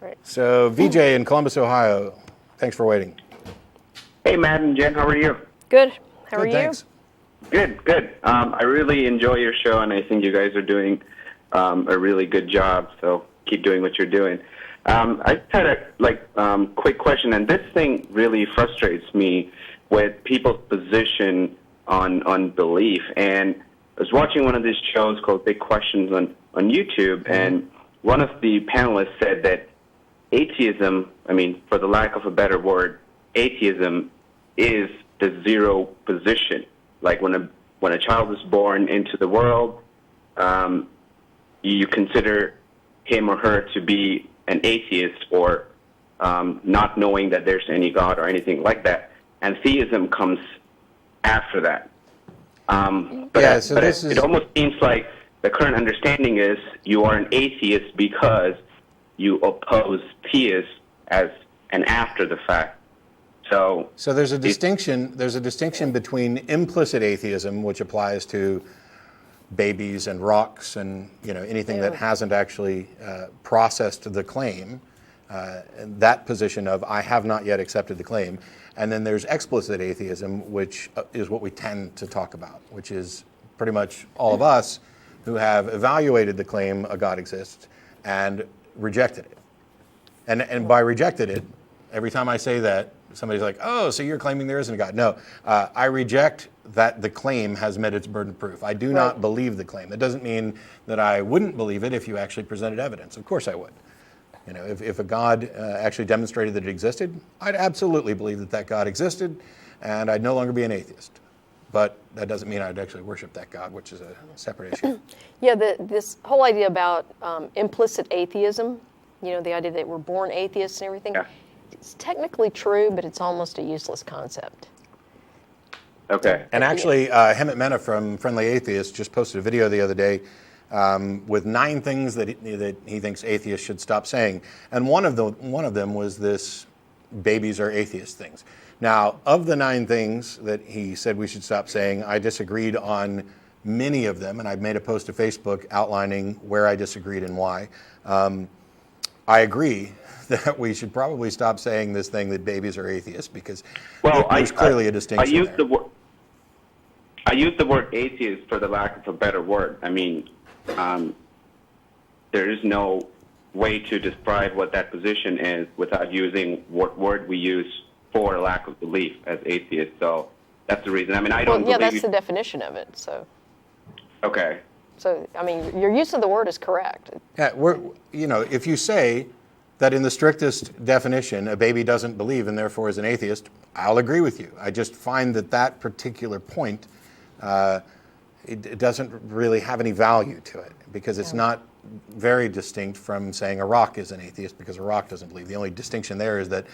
Right. So ViJay in Columbus, Ohio, thanks for waiting. Hey, Matt and Jen, how are you? Good. How are you? Thanks. Good. I really enjoy your show, and I think you guys are doing a really good job. So keep doing what you're doing. I just had a quick question, and this thing really frustrates me with people's position on belief. And I was watching one of these shows called Big Questions on YouTube, and one of the panelists said that atheism, for the lack of a better word, atheism is the zero position. Like when a child is born into the world, you consider him or her to be an atheist or not knowing that there's any God or anything like that. And theism comes after that. It almost seems like the current understanding is you are an atheist because you oppose theists as an after the fact. So there's a distinction. There's a distinction between implicit atheism, which applies to babies and rocks and anything that hasn't actually processed the claim. That position of I have not yet accepted the claim, and then there's explicit atheism, which is what we tend to talk about, which is pretty much all of us who have evaluated the claim a God exists and rejected it. And by rejected it, every time I say that, somebody's like, oh, so you're claiming there isn't a God. No, I reject that the claim has met its burden of proof. I do not believe the claim. That doesn't mean that I wouldn't believe it if you actually presented evidence. Of course I would. If a God actually demonstrated that it existed, I'd absolutely believe that God existed, and I'd no longer be an atheist. But that doesn't mean I'd actually worship that God, which is a separate issue. Yeah, this whole idea about implicit atheism, the idea that we're born atheists and everything, it's technically true, but it's almost a useless concept. Okay. And actually, Hemant Mehta from Friendly Atheist just posted a video the other day with 9 things that he thinks atheists should stop saying. And one of them was this babies are atheist things. Now, of the 9 things that he said we should stop saying, I disagreed on many of them, and I've made a post to Facebook outlining where I disagreed and why. I agree that we should probably stop saying this thing that babies are atheists because there's clearly a distinction I use the word atheist for the lack of a better word. There is no way to describe what that position is without using what word we use for a lack of belief as atheists. So that's the reason. I don't believe... that's the definition of it, so... Okay. So, your use of the word is correct. Yeah, if you say that in the strictest definition, a baby doesn't believe and therefore is an atheist, I'll agree with you. I just find that particular point, it doesn't really have any value to it because it's not very distinct from saying a rock is an atheist because a rock doesn't believe. The only distinction there is that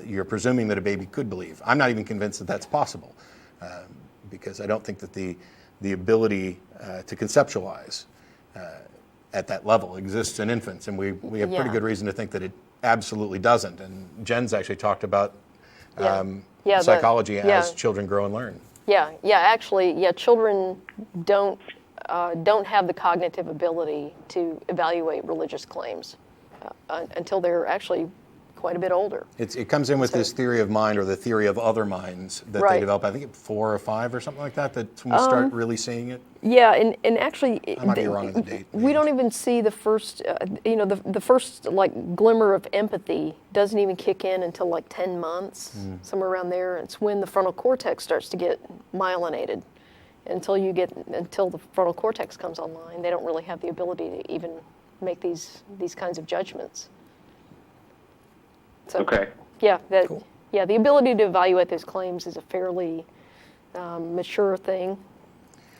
you're presuming that a baby could believe. I'm not even convinced that that's possible because I don't think that the ability to conceptualize at that level exists in infants, and we have pretty good reason to think that it absolutely doesn't. And Jen's actually talked about psychology as children grow and learn. Children don't have the cognitive ability to evaluate religious claims until they're actually quite a bit older. It comes in with this theory of mind, or the theory of other minds that they develop. I think at 4 or 5 or something like that. That's when we start really seeing it. Yeah, and actually, I might be wrong on the date. We don't even see the first, the first glimmer of empathy doesn't even kick in until 10 months, somewhere around there. It's when the frontal cortex starts to get myelinated. Until the frontal cortex comes online, they don't really have the ability to even make these kinds of judgments. So, okay. The ability to evaluate those claims is a fairly mature thing.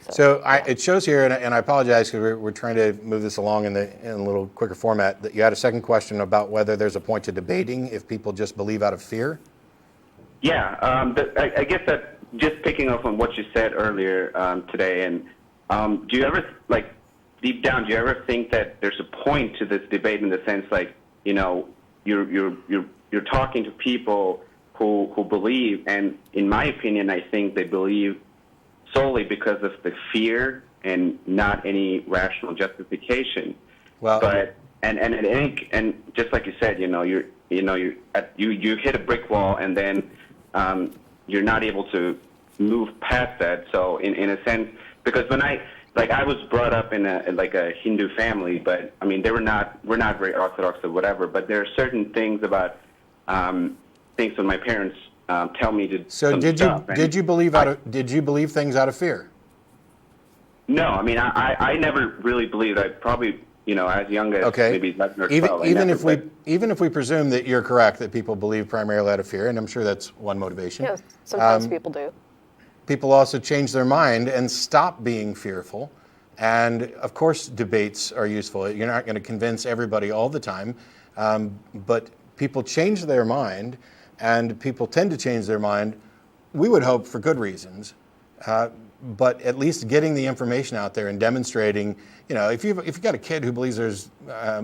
So it shows here, and I apologize because we're trying to move this along in a little quicker format, that you had a second question about whether there's a point to debating if people just believe out of fear. Yeah, I guess that just picking up on what you said earlier today, and do you ever, deep down, do you ever think that there's a point to this debate in the sense, you're talking to people who believe, and in my opinion, I think they believe solely because of the fear and not any rational justification. Well, and just like you said, you hit a brick wall, and then you're not able to move past that. So in a sense, because when I was brought up in a Hindu family, but I mean we're not very orthodox or whatever, but there are certain things about things that my parents tell me to. So did you believe things out of fear? No, I mean I never really believed. I probably as young as maybe 11 or 12. Even if we presume that you're correct, that people believe primarily out of fear, and I'm sure that's one motivation. Yeah, sometimes people do. People also change their mind and stop being fearful. And of course, debates are useful. You're not going to convince everybody all the time, but people change their mind, and people tend to change their mind, we would hope, for good reasons. But at least getting the information out there and demonstrating, if you've got a kid who believes there's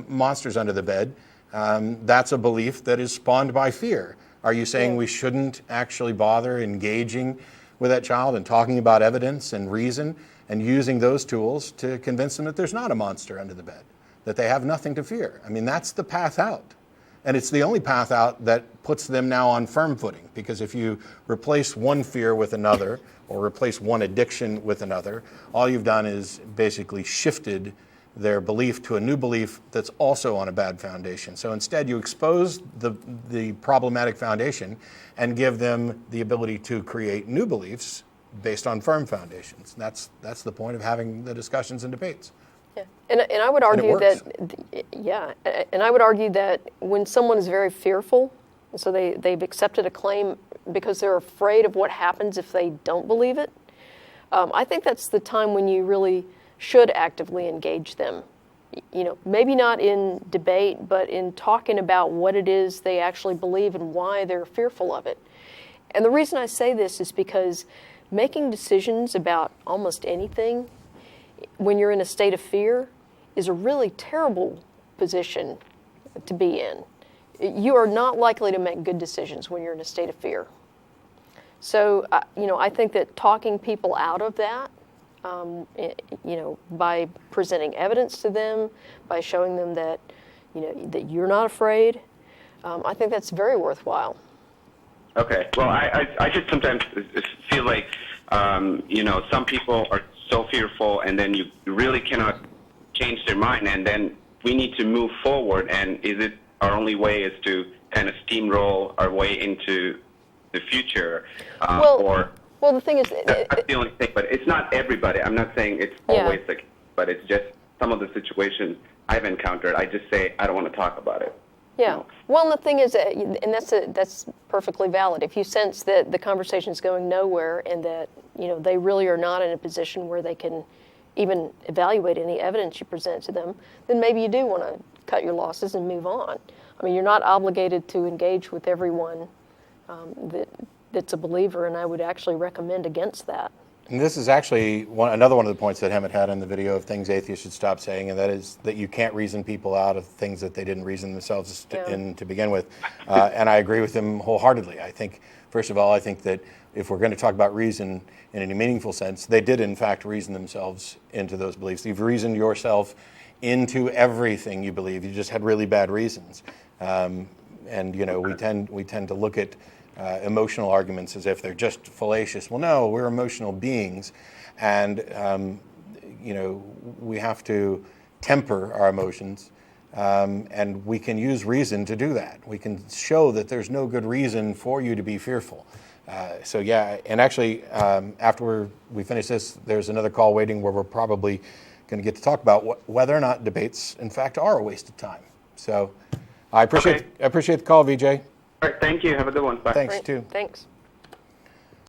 monsters under the bed, that's a belief that is spawned by fear. Are you saying we shouldn't actually bother engaging with that child and talking about evidence and reason and using those tools to convince them that there's not a monster under the bed, that they have nothing to fear? I mean, that's the path out. And it's the only path out that puts them now on firm footing, because if you replace one fear with another or replace one addiction with another, all you've done is basically shifted their belief to a new belief that's also on a bad foundation. So instead you expose the problematic foundation and give them the ability to create new beliefs based on firm foundations. That's the point of having the discussions and debates. Yeah, and I would argue and I would argue that when someone is very fearful, so they've accepted a claim because they're afraid of what happens if they don't believe it, I think that's the time when you really should actively engage them. Maybe not in debate, but in talking about what it is they actually believe and why they're fearful of it. And the reason I say this is because making decisions about almost anything when you're in a state of fear is a really terrible position to be in. You are not likely to make good decisions when you're in a state of fear. So, I think that talking people out of that, by presenting evidence to them, by showing them that, that you're not afraid, I think that's very worthwhile. Okay. Well, I just sometimes feel like, some people are so fearful, and then you really cannot change their mind, and then we need to move forward. And is it our only way is to kind of steamroll our way into the future? Well, the thing is, that's the only thing. But it's not everybody. I'm not saying it's always the case, but it's just some of the situations I've encountered. I just say I don't want to talk about it. Yeah. Well, and the thing is, and that's perfectly valid. If you sense that the conversation is going nowhere and that they really are not in a position where they can even evaluate any evidence you present to them, then maybe you do want to cut your losses and move on. I mean, you're not obligated to engage with everyone that's a believer, and I would actually recommend against that. And this is actually another one of the points that Hemant had in the video of things atheists should stop saying, and that is that you can't reason people out of things that they didn't reason themselves in to begin with. And I agree with him wholeheartedly. I think, first of all, that if we're going to talk about reason in any meaningful sense, they did in fact reason themselves into those beliefs. You've reasoned yourself into everything you believe. You just had really bad reasons. And we tend to look at emotional arguments as if they're just fallacious. Well, no, we're emotional beings, and we have to temper our emotions, and we can use reason to do that. We can show that there's no good reason for you to be fearful. And actually, after we finish this, there's another call waiting where we're probably going to get to talk about whether or not debates, in fact, are a waste of time. So I appreciate the call, ViJay. All right, thank you. Have a good one. Bye. Thanks, too. Thanks.